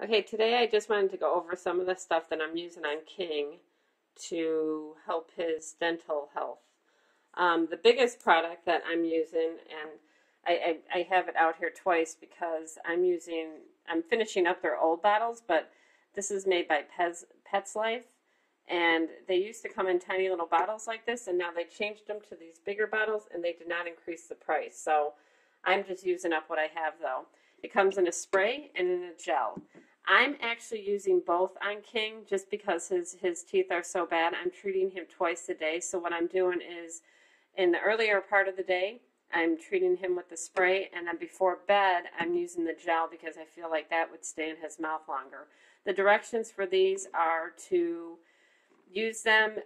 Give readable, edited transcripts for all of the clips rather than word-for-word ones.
Okay, today I just wanted to go over some of the stuff that I'm using on King to help his dental health. The biggest product that I'm using, and I have it out here twice because I'm finishing up their old bottles, but this is made by Pets Life, and they used to come in tiny little bottles like this, and now they changed them to these bigger bottles, and they did not increase the price. So I'm just using up what I have though. It comes in a spray and in a gel. I'm actually using both on King just because his teeth are so bad. I'm treating him twice a day. So what I'm doing is in the earlier part of the day, I'm treating him with the spray, and then before bed, I'm using the gel because I feel like that would stay in his mouth longer. The directions for these are to use them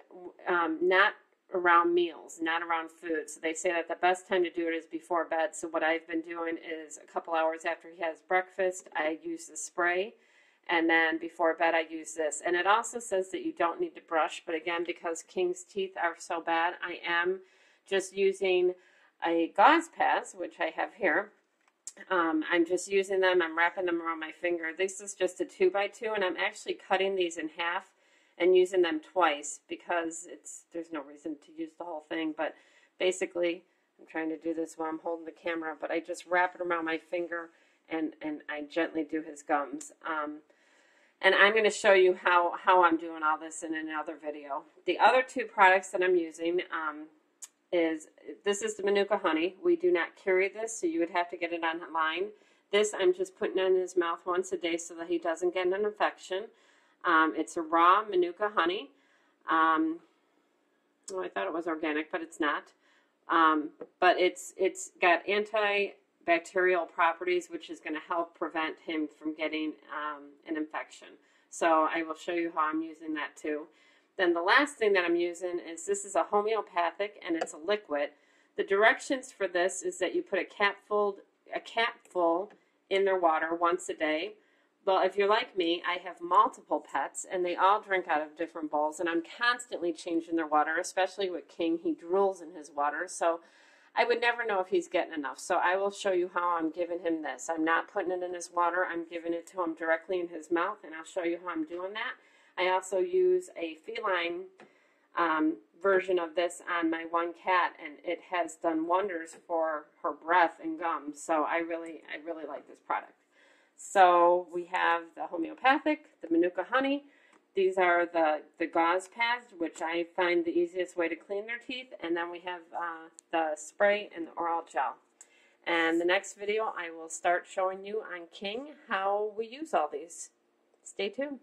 not around meals, not around food. So they say that the best time to do it is before bed. So what I've been doing is a couple hours after he has breakfast, I use the spray. And then before bed, I use this. And it also says that you don't need to brush. But again, because King's teeth are so bad, I am just using a gauze pads, which I have here. I'm just using them. I'm wrapping them around my finger. This is just a 2x2, and I'm actually cutting these in half and using them twice because there's no reason to use the whole thing. But basically, I'm trying to do this while I'm holding the camera, but I just wrap it around my finger and I gently do his gums. And I'm going to show you how I'm doing all this in another video. The other two products that I'm using this is the Manuka Honey. We do not carry this, so you would have to get it online. This I'm just putting in his mouth once a day so that he doesn't get an infection. It's a raw Manuka honey. I thought it was organic, but it's not. But it's got antibacterial properties, which is going to help prevent him from getting an infection. So I will show you how I'm using that too. Then the last thing that I'm using is this is a homeopathic, and it's a liquid. The directions for this is that you put a capful in their water once a day. Well, if you're like me, I have multiple pets, and they all drink out of different bowls, and I'm constantly changing their water, especially with King. He drools in his water, so I would never know if he's getting enough. So I will show you how I'm giving him this. I'm not putting it in his water. I'm giving it to him directly in his mouth, and I'll show you how I'm doing that. I also use a feline version of this on my one cat, and it has done wonders for her breath and gums. So I really like this product. So we have the homeopathic, the Manuka Honey. These are the gauze pads, which I find the easiest way to clean their teeth. And then we have the spray and the oral gel. And the next video, I will start showing you on King how we use all these. Stay tuned.